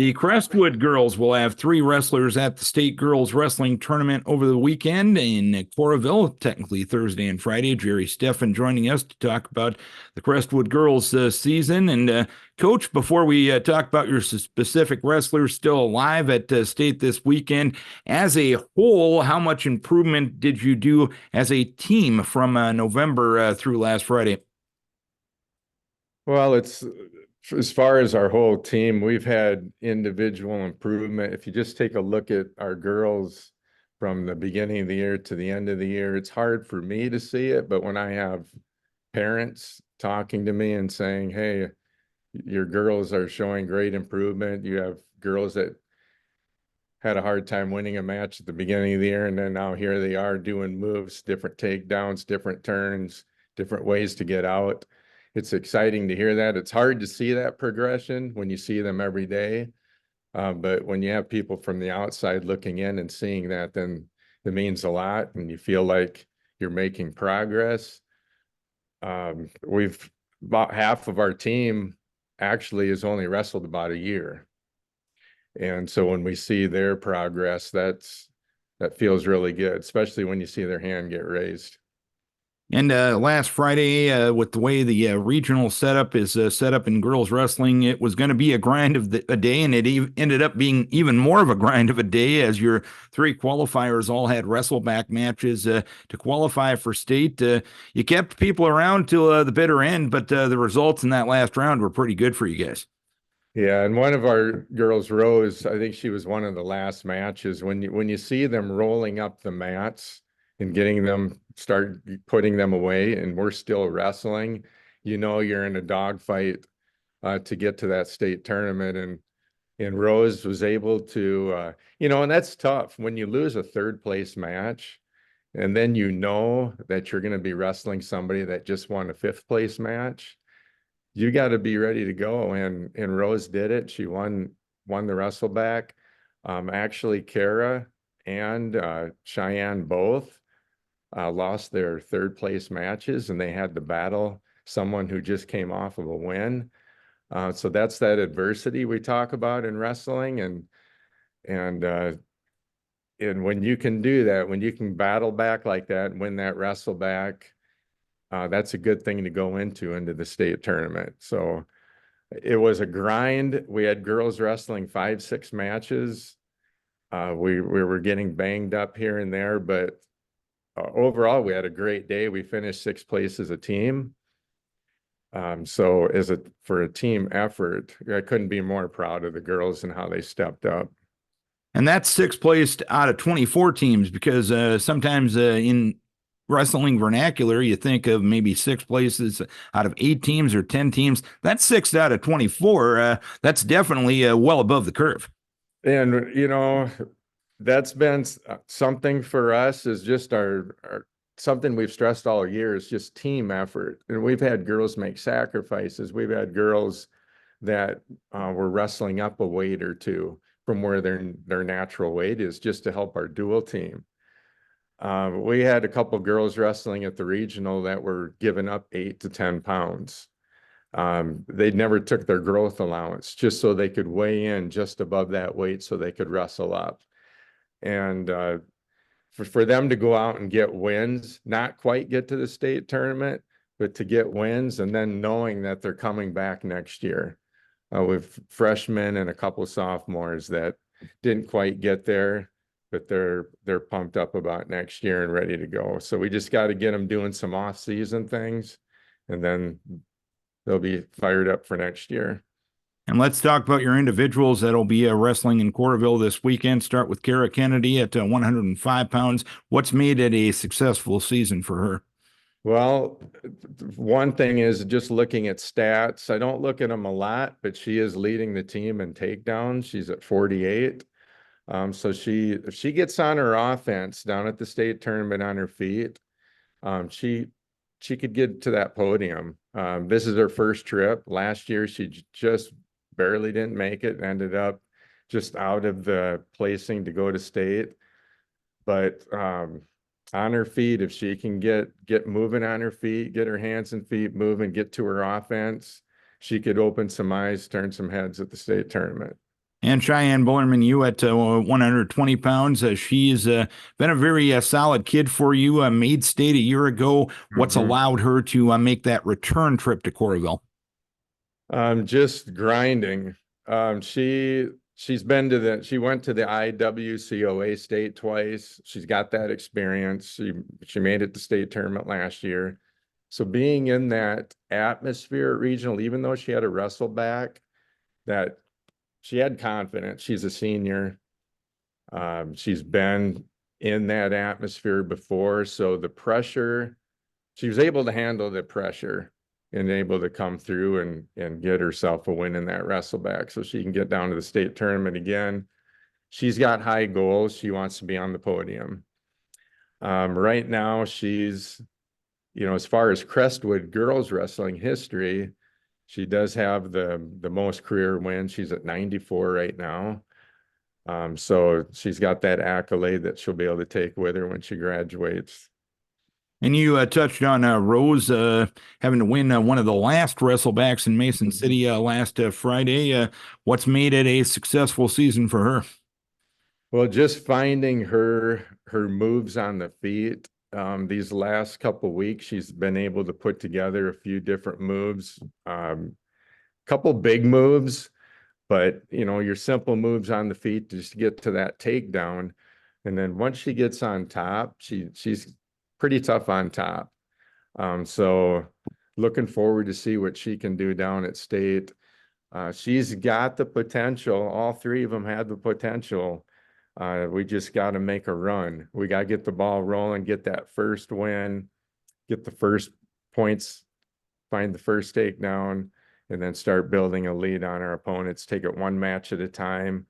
The Crestwood girls will have three wrestlers at the state girls wrestling tournament over the weekend in Coralville, technically Thursday and Friday. Jerry Steffen joining us to talk about the Crestwood girls season. And Coach, before we talk about your specific wrestlers still alive at state this weekend, as a whole, how much improvement did you do as a team from November through last Friday? Well, it's as far as our whole team, we've had individual improvement. If you just take a look at our girls from the beginning of the year to the end of the year, it's hard for me to see it, but when I have parents talking to me and saying, hey, your girls are showing great improvement. You have girls that had a hard time winning a match at the beginning of the year, and then now here they are doing moves, different takedowns, different turns, different ways to get out. It's exciting to hear that. It's hard to see that progression when you see them every day. But when you have people from the outside looking in and seeing that, then it means a lot and you feel like you're making progress. We've about half of our team actually has only wrestled about a year. And so when we see their progress, that feels really good, especially when you see their hand get raised. And last Friday, with the way the regional setup is set up in girls wrestling, it was going to be a grind of a day, and it ended up being even more of a grind of a day as your three qualifiers all had wrestleback matches to qualify for state. You kept people around till the bitter end, but the results in that last round were pretty good for you guys. Yeah, and one of our girls, Rose, I think she was one of the last matches. When you see them rolling up the mats and getting them start putting them away, and we're still wrestling, you know you're in a dogfight to get to that state tournament. And Rose was able to, and that's tough when you lose a third place match, and then you know that you're going to be wrestling somebody that just won a fifth place match. You got to be ready to go. And Rose did it. She won the wrestleback. Actually, Kara and Cheyenne both lost their third place matches, and they had to battle someone who just came off of a win. So that's that adversity we talk about in wrestling, and when you can do that, when you can battle back like that and win that wrestle back, that's a good thing to go into the state tournament. So it was a grind. We had girls wrestling 5-6 matches. We were getting banged up here and there, but overall we had a great day. We finished 6th place as a team. So for a team effort, I couldn't be more proud of the girls and how they stepped up. And that's sixth place out of 24 teams, because sometimes in wrestling vernacular, you think of maybe 6 places out of 8 teams or 10 teams. That's 6 out of 24. That's definitely well above the curve. And, that's been something for us, is just our something we've stressed all year, is just team effort. And we've had girls make sacrifices. We've had girls that were wrestling up a weight or two from where their natural weight is, just to help our dual team. We had a couple girls wrestling at the regional that were giving up 8 to 10 pounds. They never took their growth allowance just so they could weigh in just above that weight so they could wrestle up. And for them to go out and get wins, not quite get to the state tournament, but to get wins, and then knowing that they're coming back next year with freshmen and a couple sophomores that didn't quite get there, but they're pumped up about next year and ready to go. So we just got to get them doing some off-season things, and then they'll be fired up for next year. And let's talk about your individuals that'll be wrestling in Coralville this weekend. Start with Kara Kennedy at 105 pounds. What's made it a successful season for her? Well, one thing is just looking at stats. I don't look at them a lot, but she is leading the team in takedowns. She's at 48. So if she gets on her offense down at the state tournament on her feet, she could get to that podium. This is her first trip. Last year, she just barely didn't make it, ended up just out of the placing to go to state. But on her feet, if she can get moving on her feet, get her hands and feet moving, get to her offense, she could open some eyes, turn some heads at the state tournament. And Cheyenne Bullerman, you at 120 pounds. She's been a very solid kid for you. Made state a year ago. What's Mhm. allowed her to make that return trip to Coralville? Just grinding. She's been to she went to the IWCOA state twice. She's got that experience. She made it to state tournament last year. So being in that atmosphere at regional, even though she had a wrestle back, that she had confidence. She's a senior. She's been in that atmosphere before, so the pressure, she was able to handle the pressure and able to come through and get herself a win in that wrestleback so she can get down to the state tournament again. She's got high goals. She wants to be on the podium. Right now, she's, as far as Crestwood girls wrestling history, she does have the most career wins. She's at 94 right now. So she's got that accolade that she'll be able to take with her when she graduates. And you touched on Rose having to win one of the last wrestlebacks in Mason City last Friday. What's made it a successful season for her? Well, just finding her moves on the feet. These last couple weeks, she's been able to put together a few different moves. Couple big moves, but your simple moves on the feet just to get to that takedown. And then once she gets on top, she's pretty tough on top. So looking forward to see what she can do down at state. She's got the potential. All three of them had the potential. We just got to make a run. We got to get the ball rolling, get that first win, get the first points, find the first takedown, and then start building a lead on our opponents. Take it one match at a time.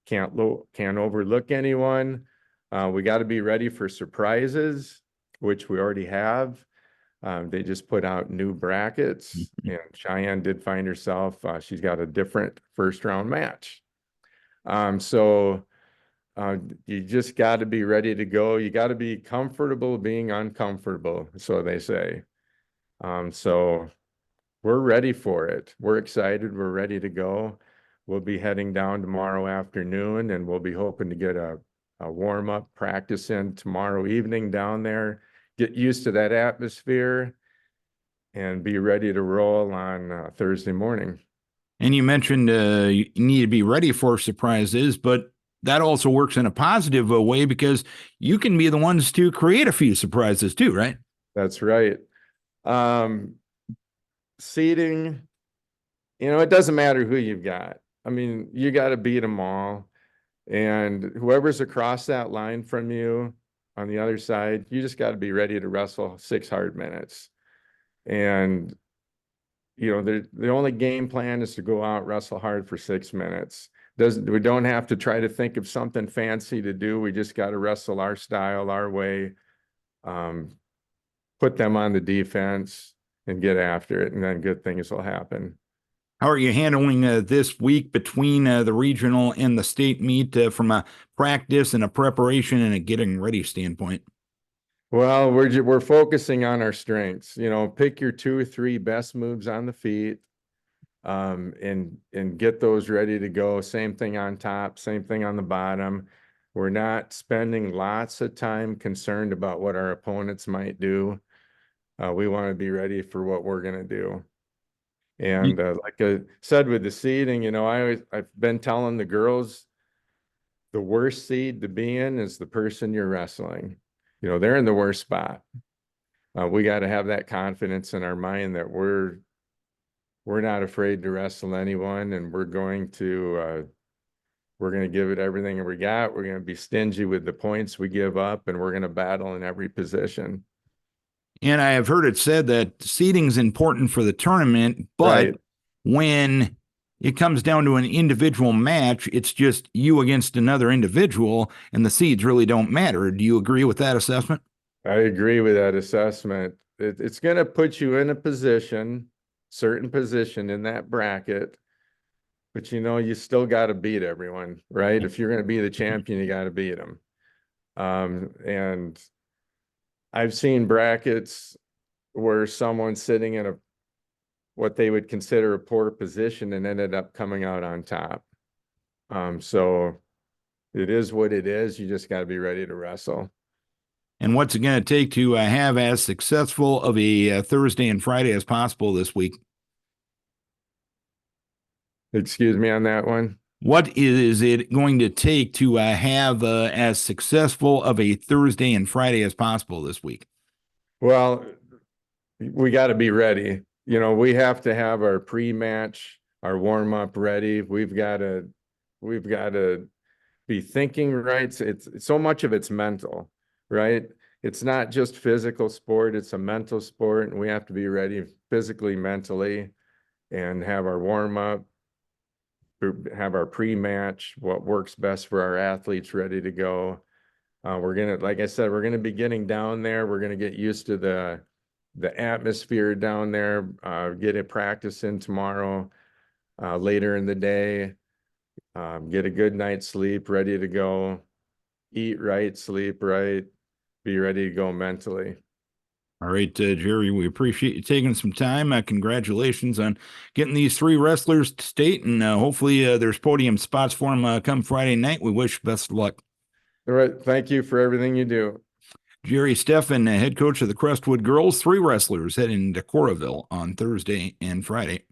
Can't overlook anyone. We got to be ready for surprises, which we already have. They just put out new brackets, and Cheyenne did find herself. She's got a different first round match. So you just got to be ready to go. You got to be comfortable being uncomfortable, so they say. So we're ready for it. We're excited. We're ready to go. We'll be heading down tomorrow afternoon, and we'll be hoping to get a warm-up practice in tomorrow evening down there, get used to that atmosphere, and be ready to roll on Thursday morning. And you mentioned you need to be ready for surprises, but that also works in a positive way because you can be the ones to create a few surprises too, right? That's right. Seating, it doesn't matter who you've got. I mean, you got to beat them all. And whoever's across that line from you on the other side, you just got to be ready to wrestle 6 hard minutes. And, the only game plan is to go out, wrestle hard for 6 minutes. We don't have to try to think of something fancy to do. We just got to wrestle our style, our way, put them on the defense and get after it. And then good things will happen. How are you handling this week between the regional and the state meet from a practice and a preparation and a getting ready standpoint? Well, we're focusing on our strengths. Pick your 2 or 3 best moves on the feet, and get those ready to go. Same thing on top, same thing on the bottom. We're not spending lots of time concerned about what our opponents might do. We want to be ready for what we're going to do. And like I said with the seeding, I've been telling the girls the worst seed to be in is the person you're wrestling. They're in the worst spot. We got to have that confidence in our mind that we're not afraid to wrestle anyone, and we're going to give it everything we got. We're going to be stingy with the points we give up, and we're going to battle in every position. And I have heard it said that seeding is important for the tournament, but Right. when it comes down to an individual match, it's just you against another individual, and the seeds really don't matter. Do you agree with that assessment? I agree with that assessment. It's going to put you in a certain position in that bracket, but you still got to beat everyone, right? If you're going to be the champion, you got to beat them. And I've seen brackets where someone's sitting in what they would consider a poor position and ended up coming out on top. So it is what it is. You just got to be ready to wrestle. And what's it going to take to have as successful of a Thursday and Friday as possible this week? Excuse me on that one. What is it going to take to have as successful of a Thursday and Friday as possible this week? Well, we got to be ready. You know, we have to have our pre-match, our warm-up ready. We've got to be thinking right. It's so much of it's mental, right? It's not just physical sport, it's a mental sport, and we have to be ready physically, mentally, and have our warm-up, have our pre-match, what works best for our athletes ready to go. Like I said, we're gonna be getting down there. We're gonna get used to the atmosphere down there. Get a practice in tomorrow, later in the day. Get a good night's sleep, ready to go. Eat right, sleep right, be ready to go mentally. All right, Jerry, we appreciate you taking some time. Congratulations on getting these three wrestlers to state, and hopefully there's podium spots for them come Friday night. We wish best of luck. All right. Thank you for everything you do. Jerry Steffen, head coach of the Crestwood girls, three wrestlers heading to Coraville on Thursday and Friday.